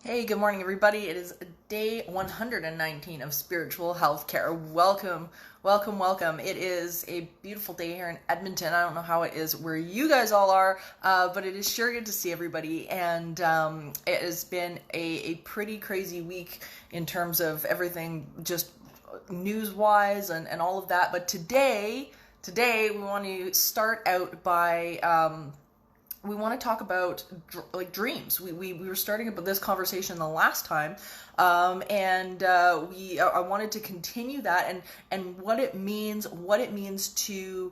Hey, good morning, everybody. It is day 119 of spiritual healthcare. Welcome, welcome, welcome. It is a beautiful day here in Edmonton. I don't know how it is where you guys all are, but it is sure good to see everybody. And it has been a pretty crazy week in terms of everything, just news-wise and all of that. But today we want to start out by we want to talk about dreams. We were starting about this conversation the last time, and I wanted to continue that and what it means to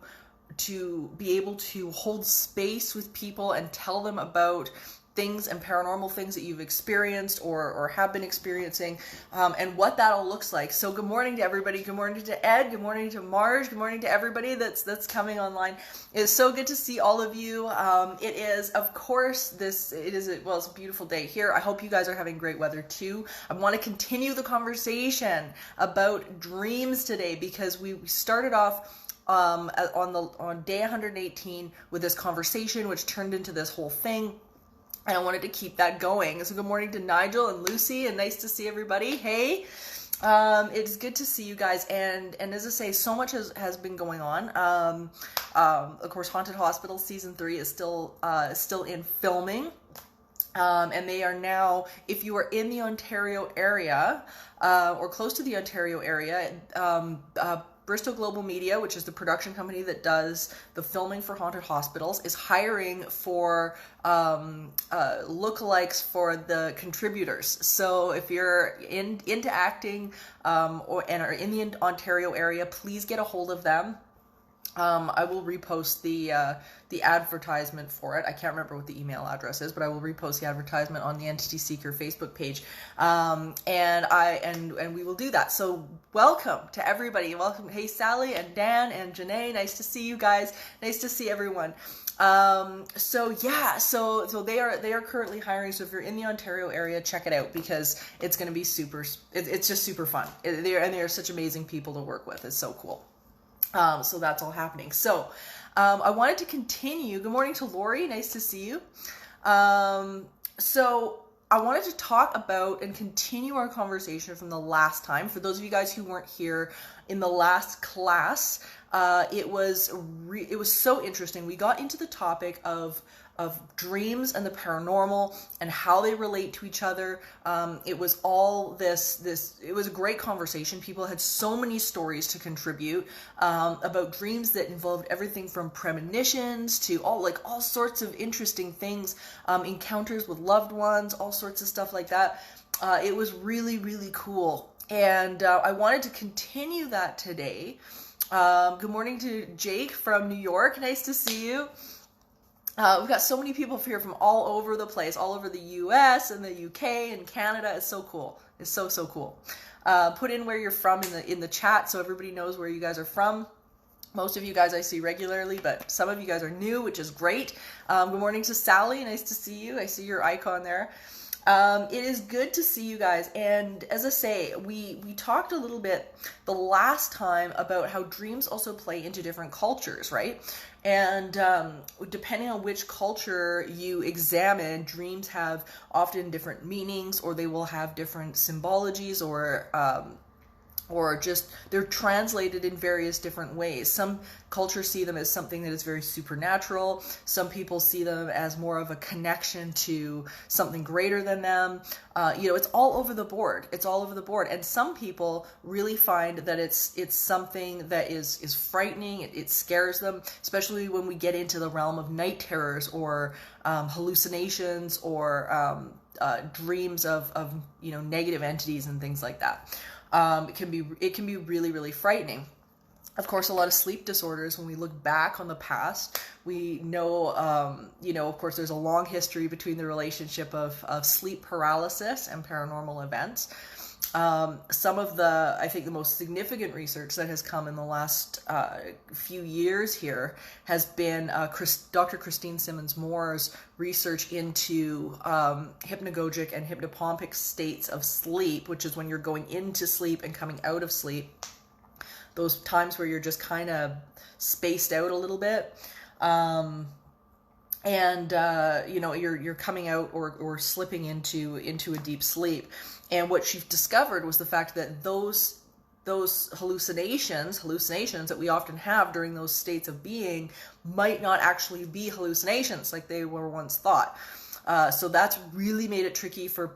be able to hold space with people and tell them about things and paranormal things that you've experienced or have been experiencing, and what that all looks like. So good morning to everybody. Good morning to Ed. Good morning to Marge. Good morning to everybody that's coming online. It is so good to see all of you. It is, of course, it's a beautiful day here. I hope you guys are having great weather too. I want to continue the conversation about dreams today because we started off on day 118 with this conversation, which turned into this whole thing. And I wanted to keep that going. So good morning to Nigel and Lucy, and nice to see everybody. Hey, it's good to see you guys. And as I say, so much has been going on. Of course, Haunted Hospital season 3 is still in filming. And they are now, if you are in the Ontario area, or close to the Ontario area, Bristol Global Media, which is the production company that does the filming for Haunted Hospitals, is hiring for lookalikes for the contributors. So if you're into acting and are in the Ontario area, please get a hold of them. I will repost the advertisement for it. I can't remember what the email address is, but I will repost the advertisement on the Entity Seeker Facebook page. And we will do that. So welcome to everybody. Welcome. Hey, Sally and Dan and Janae. Nice to see you guys. Nice to see everyone. So they are currently hiring. So if you're in the Ontario area, check it out because it's going to be it's just super fun. They are such amazing people to work with. It's so cool. So that's all happening. So, I wanted to continue. Good morning to Lori. Nice to see you. So I wanted to talk about and continue our conversation from the last time. For those of you guys who weren't here in the last class, it was so interesting. We got into the topic of dreams and the paranormal and how they relate to each other. It was all it was a great conversation. People had so many stories to contribute about dreams that involved everything from premonitions to all sorts of interesting things, encounters with loved ones, all sorts of stuff like that. It was really, really cool. And I wanted to continue that today. Good morning to Jake from New York. Nice to see you. We've got so many people here from all over the place, all over the US and the UK and Canada. It's so cool. It's so cool. Put in where you're from in the chat so everybody knows where you guys are from. Most of you guys I see regularly, but some of you guys are new, which is great. Good morning to Sally. Nice to see you. I see your icon there. It is good to see you guys. And as I say, we talked a little bit the last time about how dreams also play into different cultures, right? And depending on which culture you examine, dreams have often different meanings, or they will have different symbologies, or just they're translated in various different ways. Some cultures see them as something that is very supernatural. Some people see them as more of a connection to something greater than them. It's all over the board. It's all over the board. And some people really find that it's something that is frightening. It scares them, especially when we get into the realm of night terrors or hallucinations or dreams of negative entities and things like that. It can be really, really frightening. Of course, a lot of sleep disorders, when we look back on the past, we know, of course, there's a long history between the relationship of sleep paralysis and paranormal events. Some of I think the most significant research that has come in the last few years here has been Dr. Christine Simmons-Moore's research into hypnagogic and hypnopompic states of sleep, which is when you're going into sleep and coming out of sleep. Those times where you're just kind of spaced out a little bit. and you're coming out or slipping into a deep sleep. And what she discovered was the fact that those hallucinations that we often have during those states of being might not actually be hallucinations like they were once thought. So that's really made it tricky for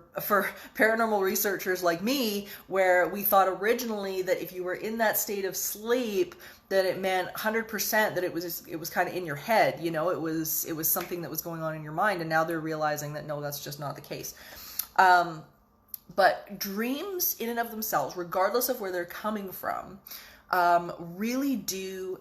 paranormal researchers like me, where we thought originally that if you were in that state of sleep, that it meant 100% that it was kind of in your head, it was something that was going on in your mind. And now they're realizing that no, that's just not the case. But dreams in and of themselves, regardless of where they're coming from, really do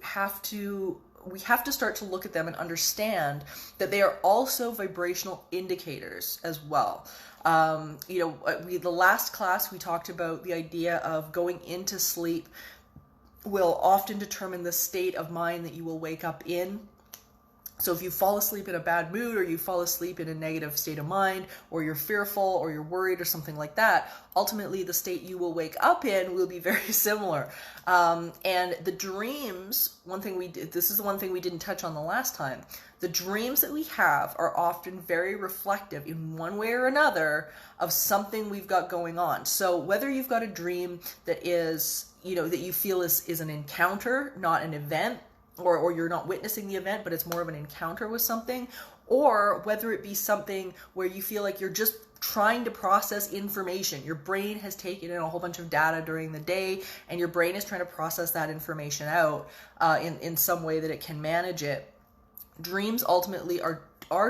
we have to start to look at them and understand that they are also vibrational indicators as well. The last class we talked about the idea of going into sleep will often determine the state of mind that you will wake up in. So if you fall asleep in a bad mood, or you fall asleep in a negative state of mind, or you're fearful, or you're worried, or something like that, ultimately the state you will wake up in will be very similar. And the dreams, this is the one thing we didn't touch on the last time. The dreams that we have are often very reflective in one way or another of something we've got going on. So whether you've got a dream that is, that you feel is an encounter, not an event, or you're not witnessing the event, but it's more of an encounter with something, or whether it be something where you feel like you're just trying to process information. Your brain has taken in a whole bunch of data during the day, and your brain is trying to process that information out in some way that it can manage it. Dreams ultimately are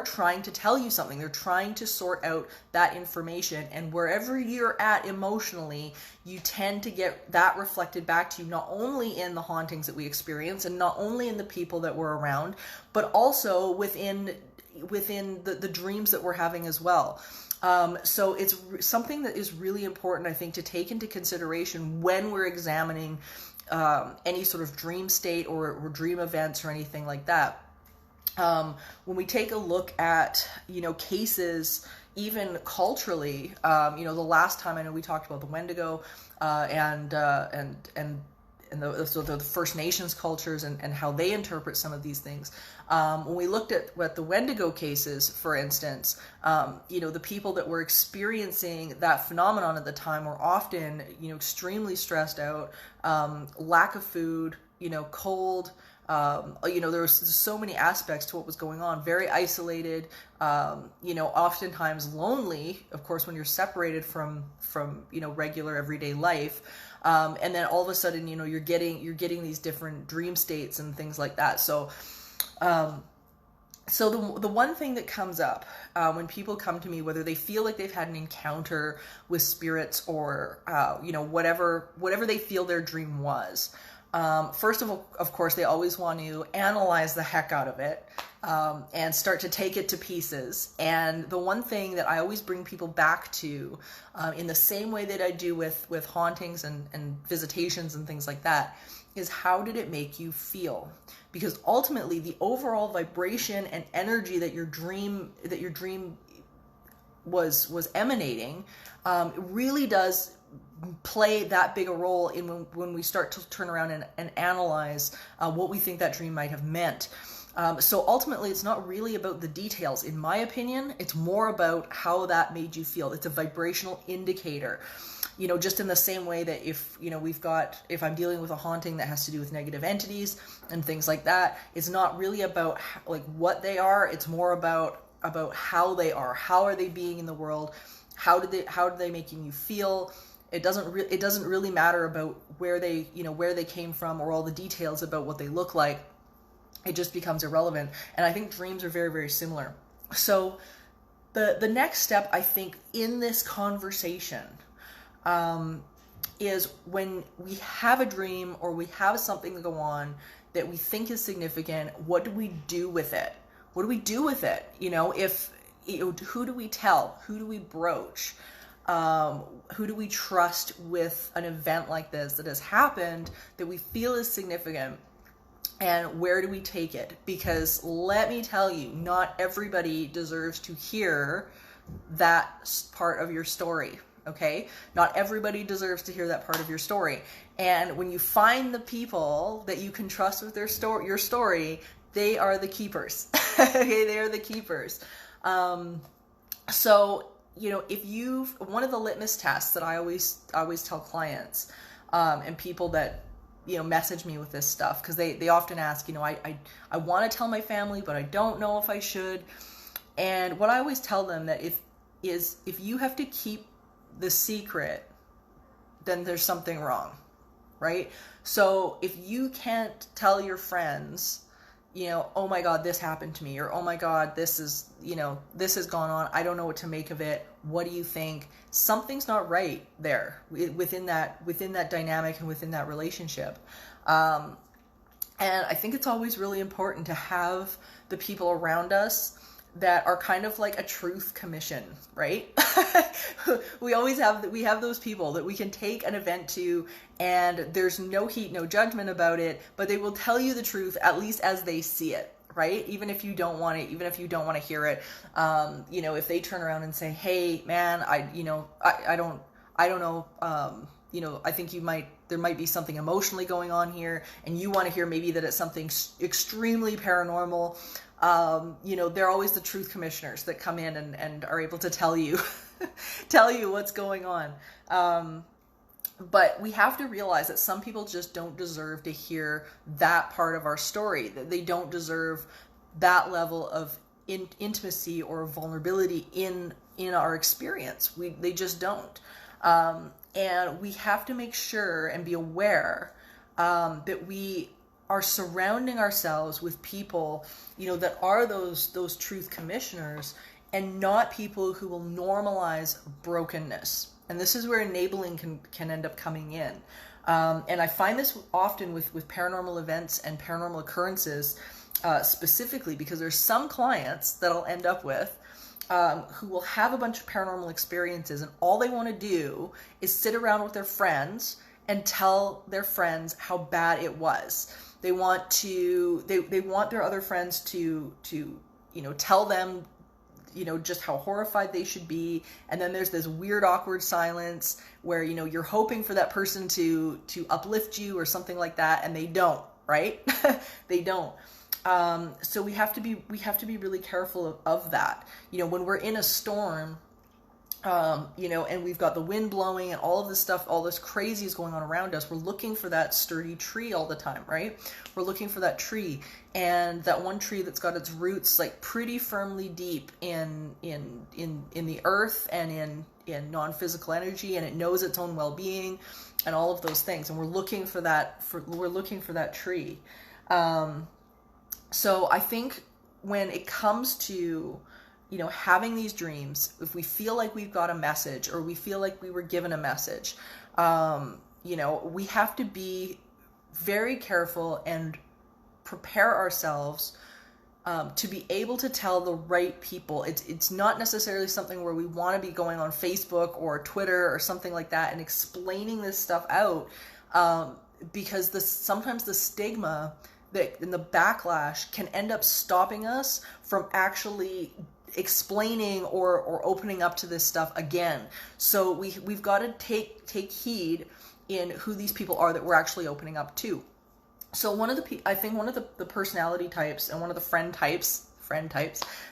trying to tell you something. They're trying to sort out that information, and wherever you're at emotionally, you tend to get that reflected back to you, not only in the hauntings that we experience and not only in the people that we're around, but also within the dreams that we're having as well. So it's something that is really important, I think, to take into consideration when we're examining any sort of dream state or dream events or anything like that. When we take a look at, cases, even culturally, the last time I know we talked about the Wendigo, and the First Nations cultures and how they interpret some of these things. When we looked at the Wendigo cases, for instance, the people that were experiencing that phenomenon at the time were often, extremely stressed out, lack of food, cold. There was so many aspects to what was going on, very isolated, oftentimes lonely, of course, when you're separated from regular everyday life. And then all of a sudden, you're getting these different dream states and things like that. So the one thing that comes up when people come to me, whether they feel like they've had an encounter with spirits or, whatever they feel their dream was, first of course, they always want to analyze the heck out of it and start to take it to pieces. And the one thing that I always bring people back to, in the same way that I do with hauntings and visitations and things like that, is how did it make you feel? Because ultimately, the overall vibration and energy that your dream was emanating really does play that big a role in when we start to turn around and analyze what we think that dream might have meant. So ultimately, it's not really about the details. In my opinion, it's more about how that made you feel. It's a vibrational indicator. Just in the same way that if I'm dealing with a haunting that has to do with negative entities and things like that, it's not really about what they are. It's more about how they are. How are they being in the world? How are they making you feel? It doesn't really matter about where they came from or all the details about what they look like. It just becomes irrelevant. And I think dreams are very, very similar. So the next step, I think, in this conversation is when we have a dream or we have something to go on that we think is significant, what do we do with it? What do we do with it? Who do we tell? Who do we broach? Who do we trust with an event like this that has happened that we feel is significant? And where do we take it? Because let me tell you, not everybody deserves to hear that part of your story, okay? Not everybody deserves to hear that part of your story. And when you find the people that you can trust with your story, they are the keepers. Okay, they are the keepers. So, one of the litmus tests that I always tell clients, and people that, message me with this stuff, because they often ask, I want to tell my family, but I don't know if I should. And what I always tell them that if you have to keep the secret, then there's something wrong, right? So if you can't tell your friends, oh my God, this happened to me, or oh my God, this has gone on, I don't know what to make of it, what do you think? Something's not right there within that dynamic and within that relationship. And I think it's always really important to have the people around us that are kind of like a truth commission, right? we have those people that we can take an event to, and there's no heat, no judgment about it, but they will tell you the truth, at least as they see it, right? Even if you don't want it, even if you don't want to hear it, if they turn around and say, hey man, I don't know, I think there might be something emotionally going on here, and you want to hear maybe that it's something extremely paranormal. They're always the truth commissioners that come in and are able to tell you what's going on. But we have to realize that some people just don't deserve to hear that part of our story, that they don't deserve that level of intimacy or vulnerability in our experience. They just don't. And we have to make sure and be aware that we are surrounding ourselves with people, that are those truth commissioners, and not people who will normalize brokenness. And this is where enabling can end up coming in. And I find this often with paranormal events and paranormal occurrences, specifically because there's some clients that I'll end up with who will have a bunch of paranormal experiences, and all they want to do is sit around with their friends and tell their friends how bad it was. They want their other friends to tell them, just how horrified they should be. And then there's this weird, awkward silence where, you're hoping for that person to uplift you or something like that. And they don't, right? They don't. So we have to be really careful of that. When we're in a storm, and we've got the wind blowing and all of this stuff, all this crazy is going on around us, we're looking for that sturdy tree all the time, right? We're looking for that tree, and that one tree that's got its roots like pretty firmly deep in the earth and in non-physical energy, and it knows its own well-being and all of those things. And we're looking for that tree. So I think when it comes to having these dreams, if we feel like we've got a message, or we feel like we were given a message, we have to be very careful and prepare ourselves to be able to tell the right people. It's not necessarily something where we want to be going on Facebook or Twitter or something like that and explaining this stuff out, because sometimes the stigma and the backlash can end up stopping us from actually explaining or opening up to this stuff again. So we've got to take heed in who these people are that we're actually opening up to. So I think one of the personality types and one of the friend types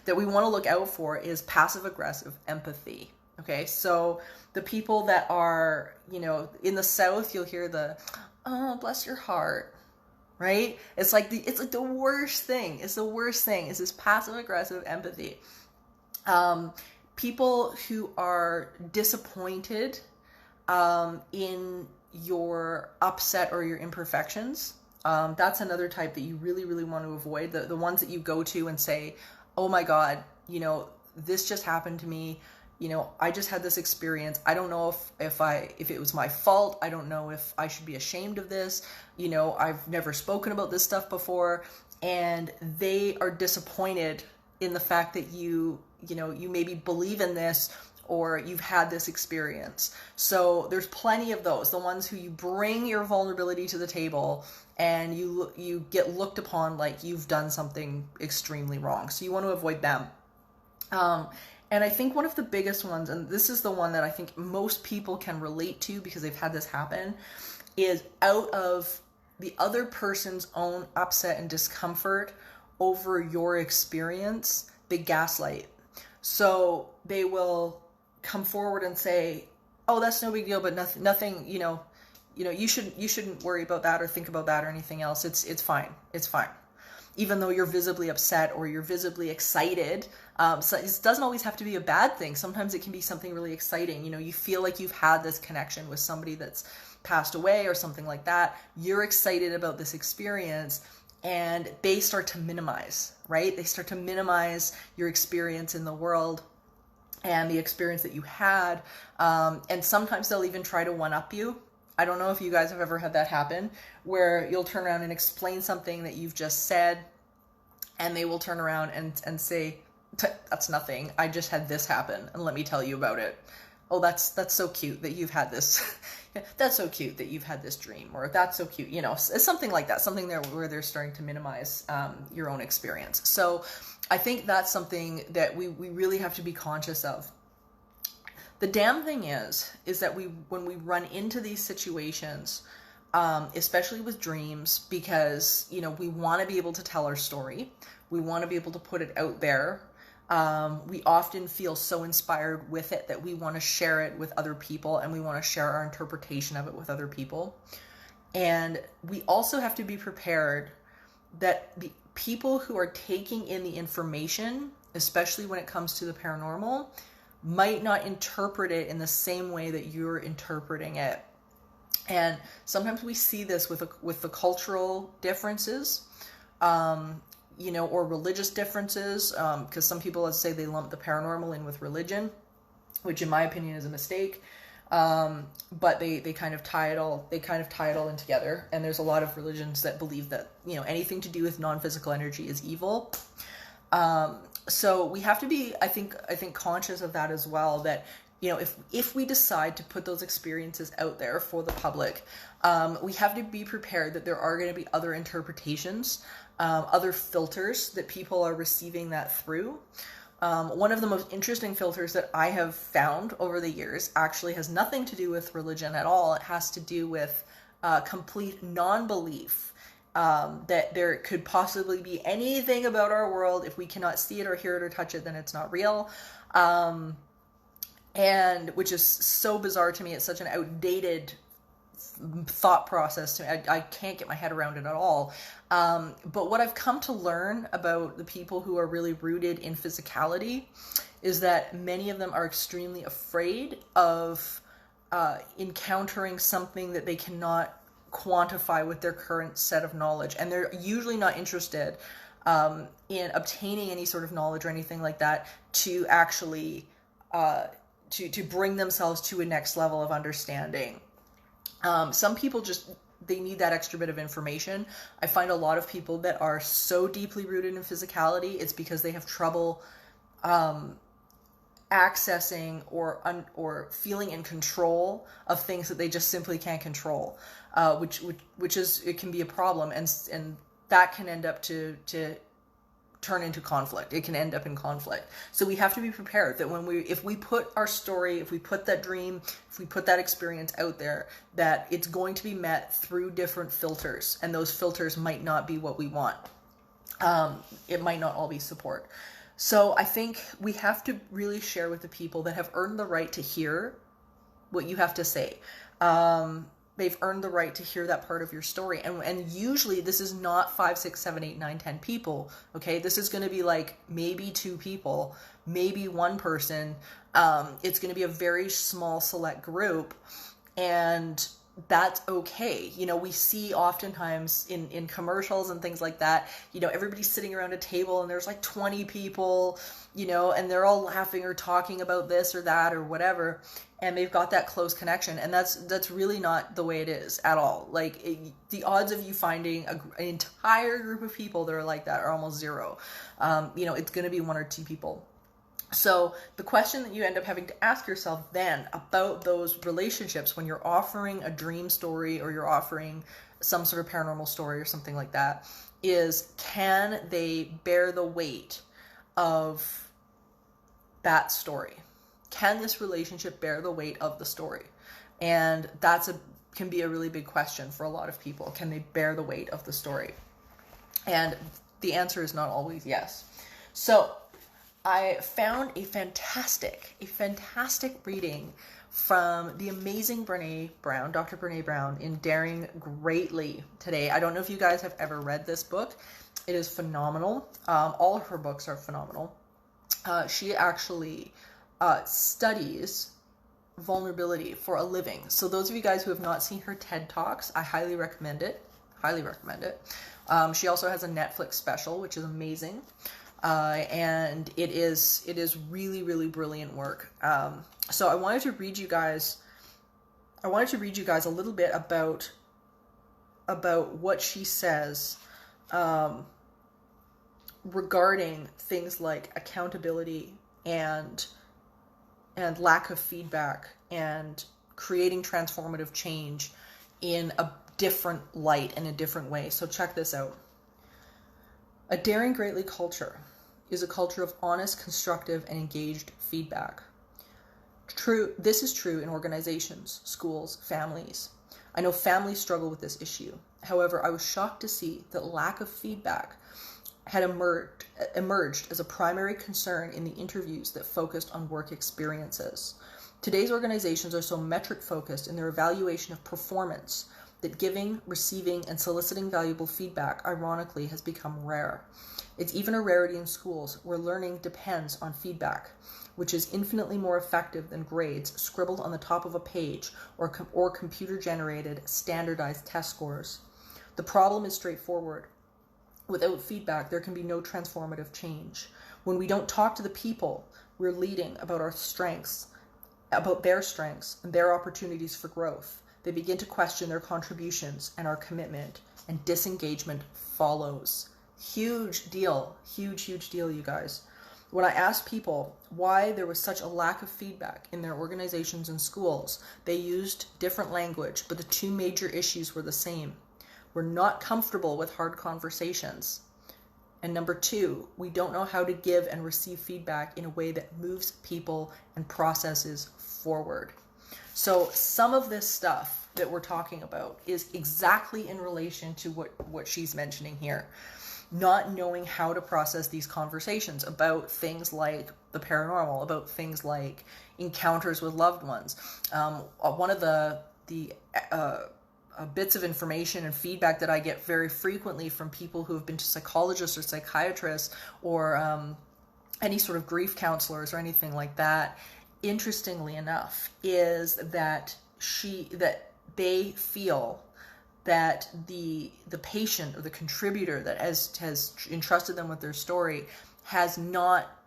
that we want to look out for is passive aggressive empathy. Okay, so the people that are, in the South, you'll hear the, oh, bless your heart. Right? It's like the worst thing. It's the worst thing. It's this passive aggressive empathy. People who are disappointed in your upset or your imperfections. That's another type that you really, really want to avoid. The ones that you go to and say, oh my God, this just happened to me. I just had this experience. I don't know if it was my fault. I don't know if I should be ashamed of this. I've never spoken about this stuff before. And they are disappointed in the fact that you maybe believe in this, or you've had this experience. So there's plenty of those, the ones who you bring your vulnerability to the table and you get looked upon like you've done something extremely wrong. So you want to avoid them. And I think one of the biggest ones, and this is the one that I think most people can relate to because they've had this happen, is out of the other person's own upset and discomfort, over your experience, they gaslight. So they will come forward and say, oh, that's no big deal, but nothing, you shouldn't worry about that or think about that or anything else. It's fine. It's fine. Even though you're visibly upset or you're visibly excited. So it doesn't always have to be a bad thing. Sometimes it can be something really exciting. You feel like you've had this connection with somebody that's passed away or something like that. You're excited about this experience, and they start to minimize, right? They start to minimize your experience in the world and the experience that you had. And sometimes they'll even try to one-up you. I don't know if you guys have ever had that happen, where you'll turn around and explain something that you've just said, and they will turn around and say, that's nothing. I just had this happen, and let me tell you about it. Oh, that's so cute that you've had this. That's so cute that you've had this dream, or that's so cute. It's something like that, something there where they're starting to minimize your own experience. So I think that's something that we really have to be conscious of. The damn thing is that when we run into these situations, especially with dreams, because, we want to be able to tell our story. We want to be able to put it out there. We often feel so inspired with it that we want to share it with other people, and we want to share our interpretation of it with other people. And we also have to be prepared that the people who are taking in the information, especially when it comes to the paranormal, might not interpret it in the same way that you're interpreting it. And sometimes we see this with the cultural differences, or religious differences, because some people, let's say, they lump the paranormal in with religion, which in my opinion is a mistake. But they kind of tie it all in together. And there's a lot of religions that believe that, anything to do with non-physical energy is evil. So we have to be, I think conscious of that as well, that, if we decide to put those experiences out there for the public, we have to be prepared that there are going to be other interpretations, other filters that people are receiving that through. One of the most interesting filters that I have found over the years actually has nothing to do with religion at all. It has to do with complete non-belief. That there could possibly be anything about our world. If we cannot see it or hear it or touch it, then it's not real. And which is so bizarre to me. It's such an outdated thought process to me. I can't get my head around it at all. But what I've come to learn about the people who are really rooted in physicality is that many of them are extremely afraid of encountering something that they cannot quantify with their current set of knowledge, and they're usually not interested in obtaining any sort of knowledge or anything like that to actually to bring themselves to a next level of understanding. Some people they need that extra bit of information. I find a lot of people that are so deeply rooted in physicality, it's because they have trouble accessing or feeling in control of things that they just simply can't control, which is, it can be a problem, and that can end up to turn into conflict. It can end up in conflict. So we have to be prepared that if we put our story, if we put that dream, if we put that experience out there, that it's going to be met through different filters, and those filters might not be what we want. It might not all be support. So I think we have to really share with the people that have earned the right to hear what you have to say. They've earned the right to hear that part of your story. And usually this is not 5, 6, 7, 8, 9, 10 people. Okay. This is going to be like maybe 2 people, maybe 1 person. It's going to be a very small select group, and that's okay. We see oftentimes in commercials and things like that, everybody's sitting around a table and there's like 20 people, and they're all laughing or talking about this or that or whatever. And they've got that close connection. And that's really not the way it is at all. Like the odds of you finding an entire group of people that are like that are almost zero. It's going to be 1 or 2 people. So the question that you end up having to ask yourself then about those relationships when you're offering a dream story or you're offering some sort of paranormal story or something like that is, can they bear the weight of that story? Can this relationship bear the weight of the story? And can be a really big question for a lot of people. Can they bear the weight of the story? And the answer is not always yes. So I found a fantastic reading from the amazing Brene Brown, Dr. Brene Brown, in Daring Greatly today. I don't know if you guys have ever read this book. It is phenomenal. All of her books are phenomenal. She actually studies vulnerability for a living. So those of you guys who have not seen her TED Talks, I highly recommend it. Highly recommend it. She also has a Netflix special, which is amazing. And it is really, really brilliant work. So I wanted to read you guys a little bit about what she says regarding things like accountability and lack of feedback and creating transformative change in a different light and a different way. So check this out. A daring greatly culture is a culture of honest, constructive, and engaged feedback. This is true in organizations, schools, families. I know families struggle with this issue. However, I was shocked to see that lack of feedback had emerged as a primary concern in the interviews that focused on work experiences. Today's organizations are so metric focused in their evaluation of performance that giving, receiving, and soliciting valuable feedback, ironically, has become rare. It's even a rarity in schools where learning depends on feedback, which is infinitely more effective than grades scribbled on the top of a page or computer-generated standardized test scores. The problem is straightforward. Without feedback, there can be no transformative change. When we don't talk to the people we're leading about their strengths and their opportunities for growth, they begin to question their contributions and our commitment, and disengagement follows. Huge deal, huge deal, you guys. When I asked people why there was such a lack of feedback in their organizations and schools, they used different language, but the two major issues were the same. We're not comfortable with hard conversations. And number two, we don't know how to give and receive feedback in a way that moves people and processes forward. So some of this stuff that we're talking about is exactly in relation to what she's mentioning here. Not knowing how to process these conversations about things like the paranormal, about things like encounters with loved ones. One of the bits of information and feedback that I get very frequently from people who have been to psychologists or psychiatrists or any sort of grief counselors or anything like that, interestingly enough, is that they feel that the patient or the contributor that has entrusted them with their story has not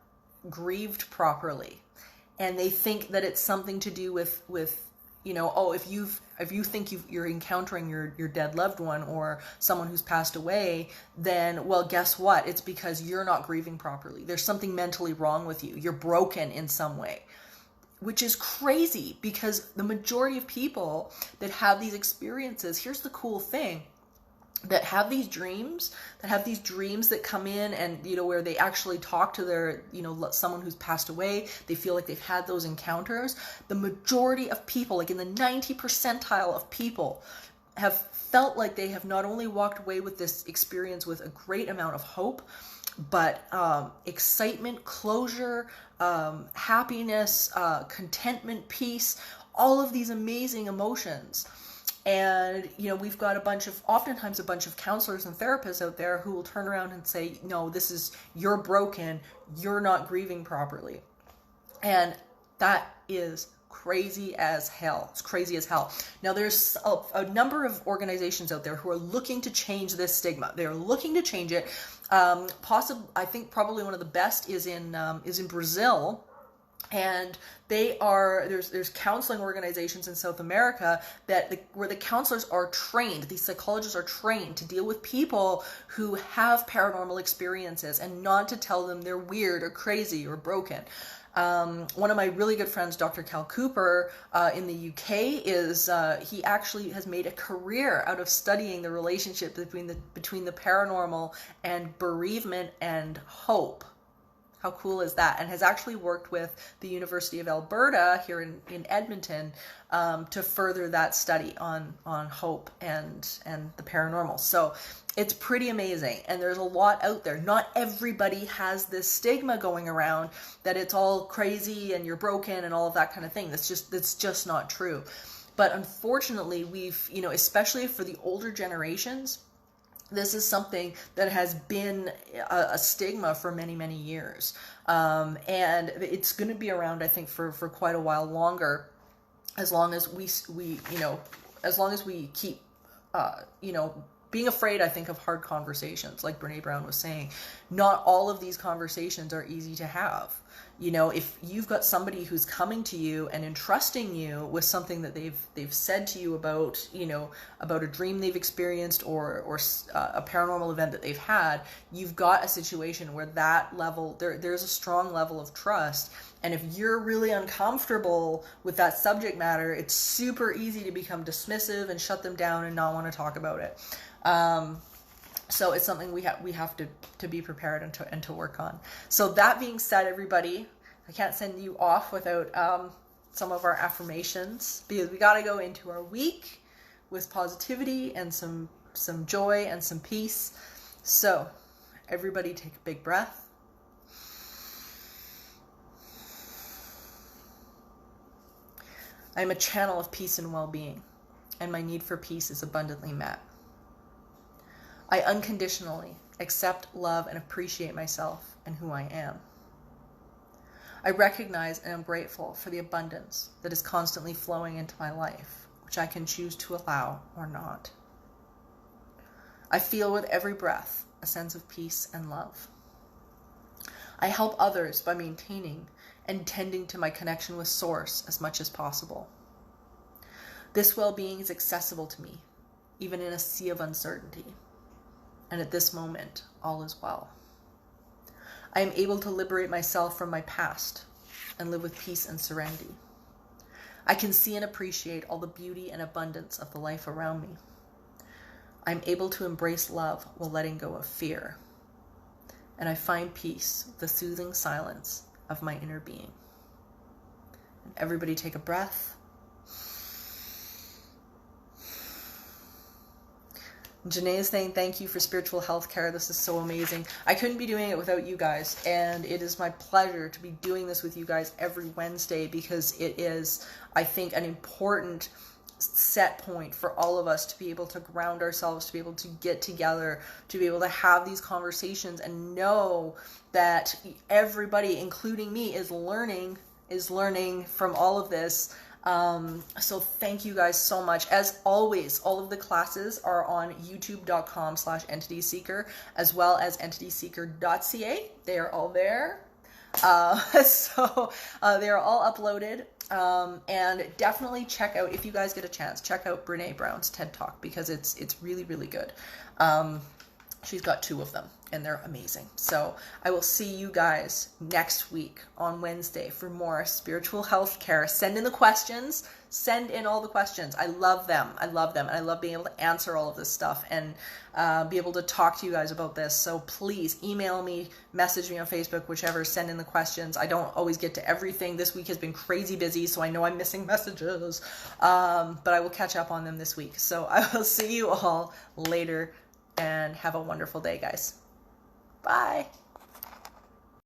grieved properly, and they think that it's something to do with if you think you're encountering your dead loved one or someone who's passed away, then, well, guess what? It's because you're not grieving properly. There's something mentally wrong with you. You're broken in some way, which is crazy because the majority of people that have these experiences, here's the cool thing, that have these dreams that come in and, where they actually talk to their, someone who's passed away, they feel like they've had those encounters. The majority of people, like in the 90 percentile of people, have felt like they have not only walked away with this experience with a great amount of hope, but excitement, closure, happiness, contentment, peace, all of these amazing emotions. And, we've got oftentimes a bunch of counselors and therapists out there who will turn around and say, no, you're broken, you're not grieving properly. And that is crazy as hell. It's crazy as hell. Now, there's a number of organizations out there who are looking to change this stigma. They're looking to change it. I think probably one of the best is in Brazil. And there's counseling organizations in South America where the counselors are trained, these psychologists are trained to deal with people who have paranormal experiences and not to tell them they're weird or crazy or broken. One of my really good friends, Dr. Cal Cooper, in the UK, he actually has made a career out of studying the relationship between the paranormal and bereavement and hope. How cool is that? And has actually worked with the University of Alberta here in Edmonton to further that study on hope and the paranormal. So it's pretty amazing. And there's a lot out there. Not everybody has this stigma going around that it's all crazy and you're broken and all of that kind of thing. That's just not true. But unfortunately, we've, especially for the older generations, this is something that has been a stigma for many, many years. And it's going to be around, I think, for quite a while longer, as long as we keep, being afraid, I think, of hard conversations, like Brene Brown was saying. Not all of these conversations are easy to have. If you've got somebody who's coming to you and entrusting you with something that they've said to you about, about a dream they've experienced or a paranormal event that they've had, you've got a situation where that level, there's a strong level of trust. And if you're really uncomfortable with that subject matter, it's super easy to become dismissive and shut them down and not want to talk about it. So it's something we have to be prepared and to work on. So that being said, everybody, I can't send you off without some of our affirmations, because we got to go into our week with positivity and some joy and some peace. So everybody take a big breath. I am a channel of peace and well-being, and my need for peace is abundantly met. I unconditionally accept, love, and appreciate myself and who I am. I recognize and am grateful for the abundance that is constantly flowing into my life, which I can choose to allow or not. I feel with every breath a sense of peace and love. I help others by maintaining and tending to my connection with Source as much as possible. This well-being is accessible to me, even in a sea of uncertainty. And at this moment, all is well. I am able to liberate myself from my past and live with peace and serenity. I can see and appreciate all the beauty and abundance of the life around me. I am able to embrace love while letting go of fear. And I find peace with the soothing silence of my inner being. And everybody take a breath. Janae is saying, thank you for spiritual health care. This is so amazing. I couldn't be doing it without you guys. And it is my pleasure to be doing this with you guys every Wednesday, because it is, I think, an important set point for all of us to be able to ground ourselves, to be able to get together, to be able to have these conversations and know that everybody, including me, is learning from all of this. So thank you guys so much. As always, all of the classes are on youtube.com/entityseeker, as well as entityseeker.ca. They are all there. So they are all uploaded. And definitely check out, if you guys get a chance, check out Brene Brown's TED Talk, because it's really, really good. She's got 2 of them, and they're amazing. So I will see you guys next week on Wednesday for more spiritual health care. Send in the questions. Send in all the questions. I love them. And I love being able to answer all of this stuff and be able to talk to you guys about this. So please email me, message me on Facebook, whichever. Send in the questions. I don't always get to everything. This week has been crazy busy, so I know I'm missing messages. But I will catch up on them this week. So I will see you all later. And have a wonderful day, guys. Bye.